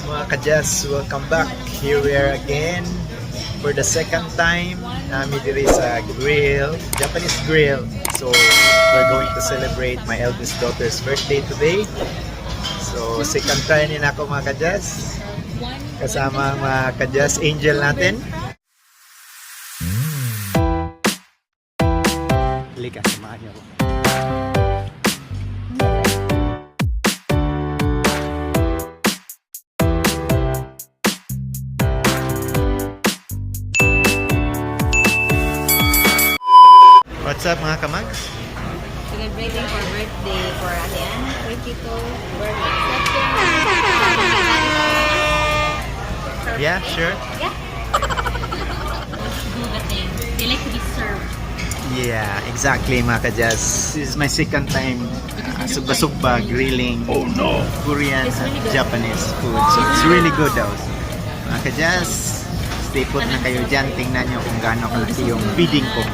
mga kajas, welcome back. Here we are again for the second time. Nami diri sa grill, Japanese grill. So we're going to celebrate my eldest daughter's birthday today. So second try ni nako mga kajas. Kasama ang mga kajas angel natin. Halika, samahan niyo ako. What's up mga kamags? Celebrating for birthday for Alian. 22 birthday. Yeah, sure. Yeah. Do the thing. They like to be served. Yeah, exactly mga kajas. This is my second time sugba-sugba grilling Korean and Japanese food. So it's really good daw. Mga kajas, stay put na kayo dyan. Tingnan nyo kung gaano kalaki yung feeding ko.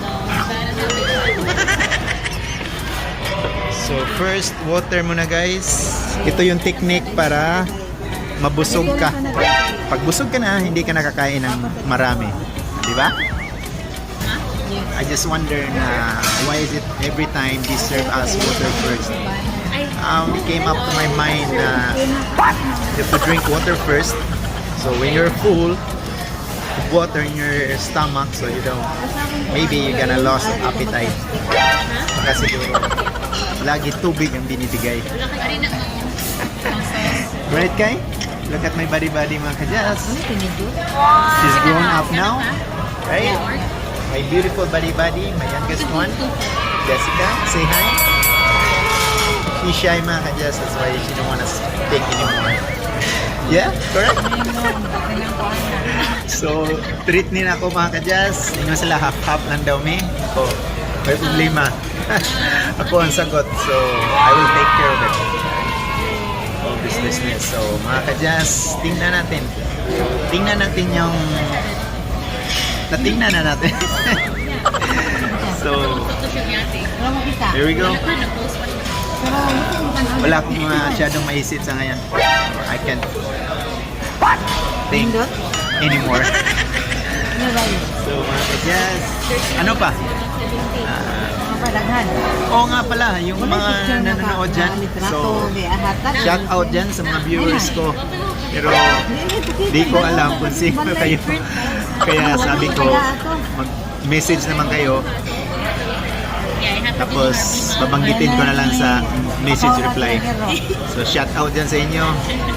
So first, water muna guys. Ito yung technique para mabusog ka. Pag busog ka na, hindi ka nakakain ng marami. Di ba? I just wonder na why is it every time they serve us water first? It came up to my mind na you have to drink water first. So when you're full, water in your stomach, so you don't, maybe you're gonna lose appetite. Kasi lagi tubig ang binibigay. Right, Kai? Look at my buddy mga kajas. She's grown up now, right? My beautiful buddy, my youngest one, Jessica. Say hi. She's shy mga kajas, that's why she don't wanna take anymore. Yeah, correct? So, treat nila ako mga kajas. Inyo sila half-half lang daw me. So, may problema. Ako ang sagot. So, I will take care of it. All this business. So, mga kajas, tingnan natin. Tingnan natin yung... Natingnan na natin. So, here we go. Wala akong masyadong maisip sa ngayon. I can't think anymore. So mga kajas, ano pa? Oo nga pala, yung mga nanonood dyan. So, shout out dyan sa mga viewers ko. Pero di ko alam kung sino kayo. Kaya sabi ko, mag-message naman kayo. Tapos, babanggitin ko na lang sa message reply. So, shout out dyan sa inyo.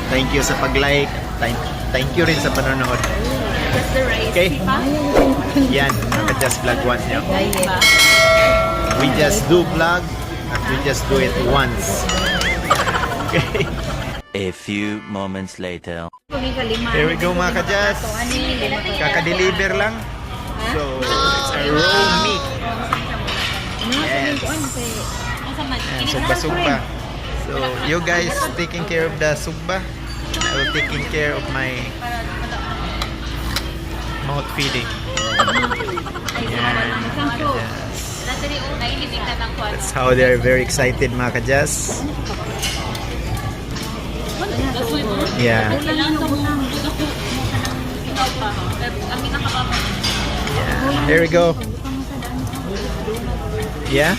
Thank you sa pag-like. Thank you rin sa panonood. Okay? Yan, just vlog once nyo. We just do vlog at we just do it once. Okay? A few moments later. Here we go mga kajas. Kaka-deliver lang. So, it's a raw meat. Yes. And sugba-sugba. So, you guys taking care of the sugba. I will taking care of my mouth feeding. Yan. That's how they're very excited mga kajas. Yeah. Yeah. Here we go. Yeah.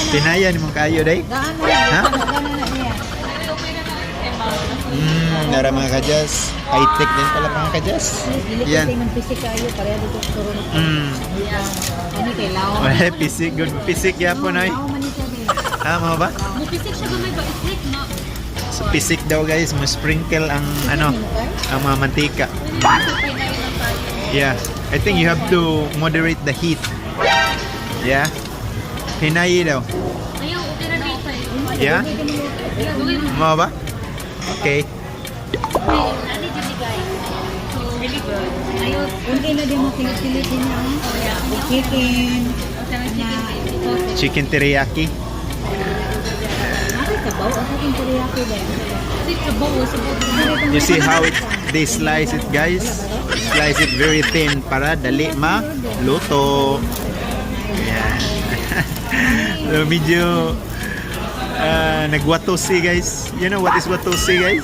Tinaya ni mong kayo day? Ha? Nara mga kajas. High-tech din pala mga kajas. Yan. Wala pisik. Good pisik yapon ay. Ha, mga ba? So pisik daw guys. Sprinkle ang ano, ang mga mantika. Yeah. I think you have to moderate the heat. Yeah. Hinayi daw. Yeah? Mga ba? Okay. Chicken teriyaki. sabaw. Ang aking teriyaki ba? Kasi sabaw. You see how they slice it, guys? Slice it very thin para dali maluto. Yan. So, medyo nagwatosi, guys. You know what is watosi, guys?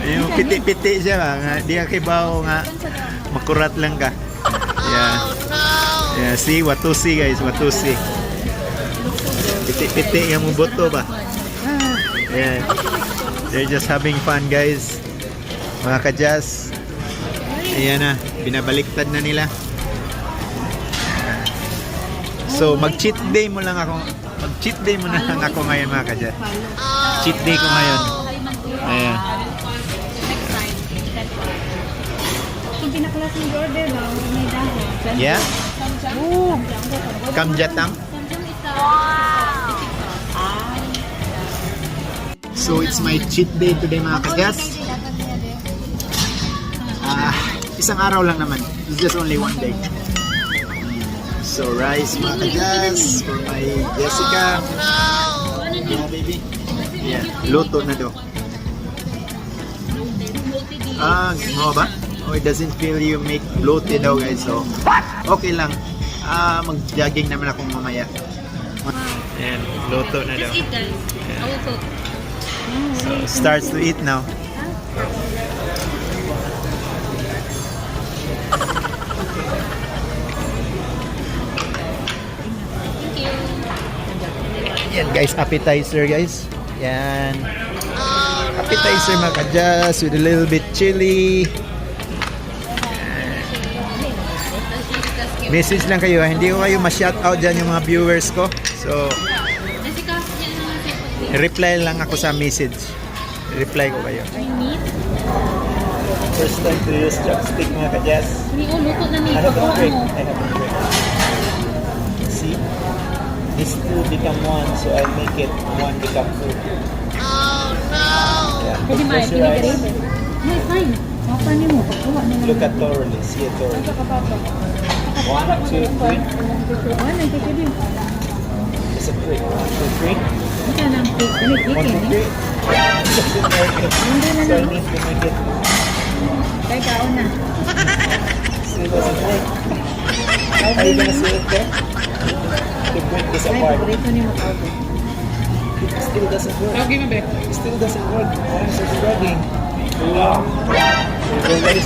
Yung piti-piti siya ba? Nga, di ka kibaw nga makurat lang ka. Yeah. Yeah, see, watosi, guys, watosi. Piti-piti yung buto ba? Yeah. They're just having fun, guys. Mga ka-jazz. Ayan na, binabaliktad na nila. So, mag-cheat day mo lang ako. Mag-cheat day mo na lang ako ngayon, mga ka-jazz. Cheat day ko ngayon. Ayan. Kung pinaklaseng order ba, may dahon. Yeah? Kamjatang? So, it's my cheat day today, mga ka-jazz. Isang araw lang naman. It's just only one day. So, rice, mga ka-jazz, for my Jessica. Yeah, baby. Yeah, luto na do. Mo ba? Oh, it doesn't feel you make bloated daw, guys. So, okay lang. Mag-jogging naman ako mamaya. Ayan, luto na daw. Just eat, guys. I will cook. So, starts to eat now. Yan, guys, appetizer, guys. Yan. Appetizer, mga ka-jazz, with a little bit chili. Message lang kayo, hindi ko kayo ma-shoutout dyan yung mga viewers ko. So, reply lang ako sa message. Reply ko kayo. First time to use chopstick, mga ka-jazz. Hindi ko luto na I nito. have a trick. I have a trick. See? These two become one, so I make it one become two. Oh no! Yeah. Pwede ba? Close your eyes. May fine. Mapanin mo. Pagkuha na lang. Look at thoroughly. See it thoroughly. 1, 2, 3. It's a trick. 1, 2, 3. Ito na ang cake. Dali, 1, 2, 3. So I need to make it. Kaya kaon na. See, it doesn't work. Are you gonna see it there? To break this Ay, apart. paborito ni Makaubo. It still doesn't work. Okay, mabe. It still doesn't work. I'm so struggling. Wow. So guys,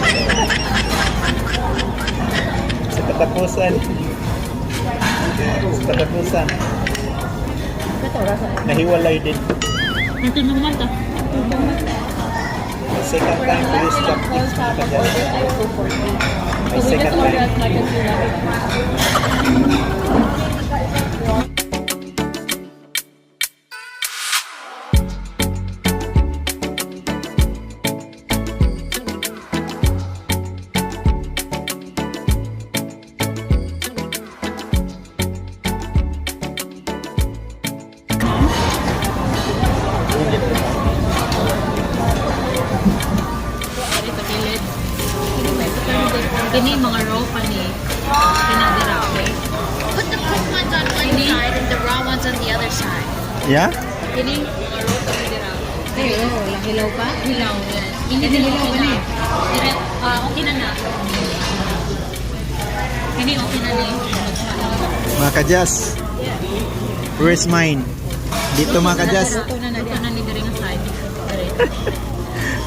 sa katapusan. Sa katapusan. Ito, rasa. Nahiwalay din. Ito mo naman ito. My second time to use chopsticks. My second time. Kini mga raw pa ni pinadira, okay? Put the cooked ones on one side and the raw ones on the other side. Yeah? Kini mga raw pa ni dira. Okay, oh, hilaw pa? Hilaw, yan. Hindi din hilaw pa ni. Okay na na. Kini okay na ni. Mga ka-jazz. Where's mine? Dito, mga ka-jazz. Ito na na, dito na ni diri nga side.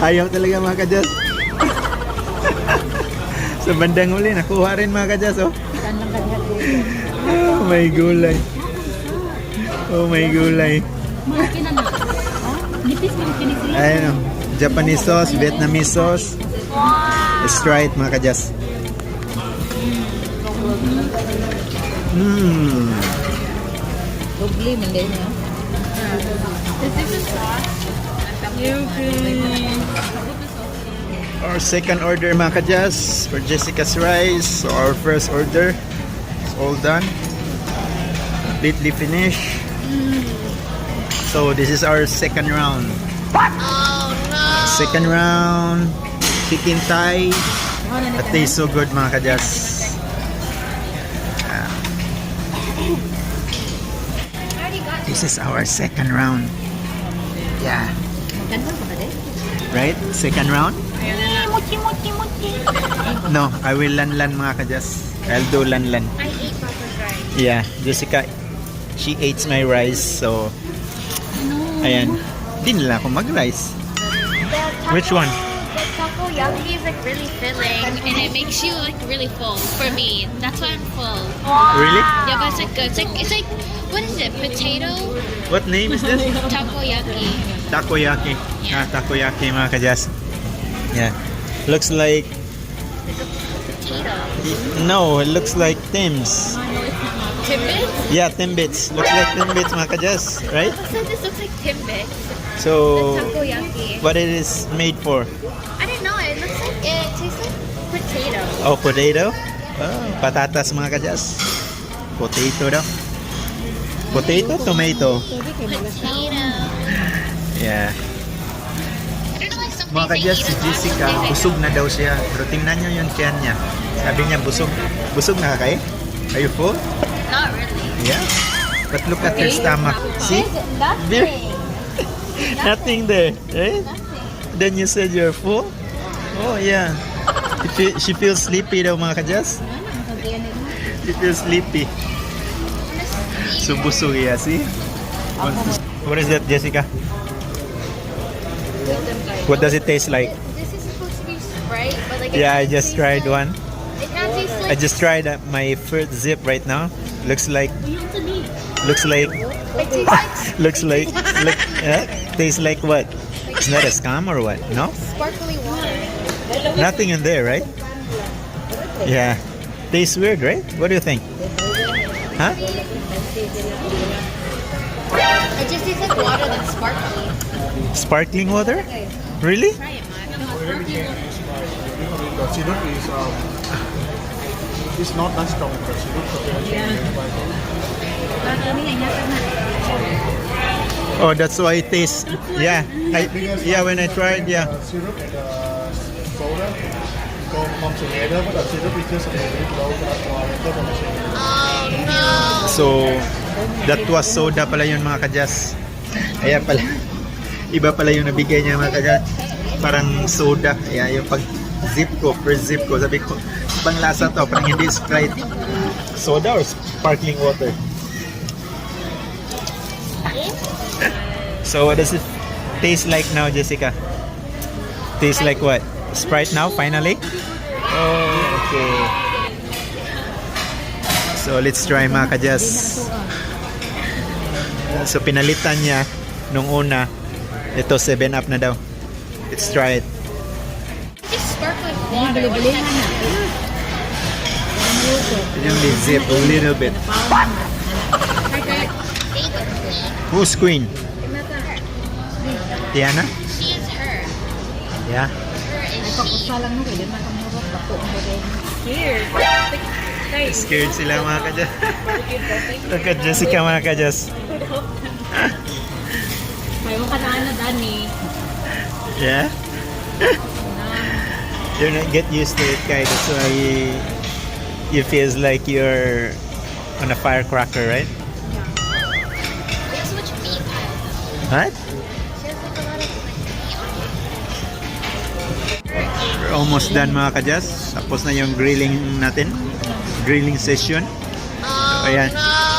Ayaw talaga, mga ka-jazz. Sa bandang uli, nakuha rin, mga ka-jazz, oh. Oh, may gulay. Oh, may gulay. Malaki na na. Nipis mo kinisili. Ayun, oh. Japanese sauce, Vietnamese sauce. Let's try it, mga ka-jazz. Dobli man din niya. Our second order, mga ka-jazz, for Jessica's rice. So our first order is all done. Completely finished. So this is our second round. Second round, chicken thigh. That tastes so good, mga ka-jazz. This is our second round. Yeah. Ganun pa ba din? Right? Second round? No, I will lan-lan mga kajas. I'll do lan-lan. I ate Papa's rice. Yeah, Jessica, she ate my rice, so ayan. Di nila ako mag-rice. Which one? The takoyaki is like really filling and it makes you like really full. For me, that's why I'm full. Really? Yeah, but it's like good. It's like what is it? Potato What name is this? takoyaki. Takoyaki. Ah, takoyaki mga kajas. Yeah. Looks like, Potato. no, it looks like Tim's. Timbits? Yeah, Timbits. Looks like Timbits mga kajas, right? So this looks like Timbits. So, Takoyaki. what it is made for? I don't know. It looks like it tastes like potato. Oh, potato? Oh, patatas mga kajas. Potato daw. Potato, tomato. Potato. Yeah. I don't know why some Mga things kadyas, they si eat a lot, Jessica, some days I busog na daw siya. Pero tingnan nyo yung tiyan niya. Sabi niya, busog. Busog na ka kayo? Are you full? don't. Not really. Yeah. But look at her stomach. See? There. Nothing there, right? Then you said you're full? Oh, yeah. She feels sleepy daw mga kadyas. She feels sleepy. So busog yeah, see? What is that, Jessica? What does it taste like? This is supposed to be Sprite, but like Yeah, I just tried one. It kind of tastes I like just tried my first zip right now. Looks like, looks like, looks like, tastes like what? It's not a scam or what? No? sparkly water. Nothing in there, right? Yeah. Tastes weird, right? What do you think? Huh? It just tastes like water that's sparkly. Sparkling water? Really? Try it, Matt. The syrup is not that strong. The syrup Oh, that's why it tastes. Yeah. Yeah, when I tried, yeah. the syrup and the soda comes together, but the syrup is just a little bit low, so that's why I put on the syrup. Oh no. So, that was soda pala yun mga kadyas. Kaya pala, iba pala yung nabigay niya mga kadyas. Parang soda. Kaya yung pag zip ko, first zip ko, sabi ko, bang lasa to? Parang hindi Sprite. Soda or sparkling water? So, what does it taste like now, Jessica? Tastes like what? Sprite now, finally? Oh, okay. So, let's try mga kadyas. So, pinalitan niya nung una. Ito, 7-Up na daw. Let's try it. Just sparkling water. What is that? Yung zip a little bit. Who's queen? Tiana? She is her. Yeah. Her is she. Scared sila mga kadyas. Look at Jessica mga kadyas. May mo ka na ano, Dani. Yeah? You're not get used to it, Kai. That's why you feels like you're on a firecracker, right? There's so much meat. What? She has like a lot of meat on it. We're almost done mga kadyas. Tapos na yung grilling natin. Grilling session. Oh ayan. no.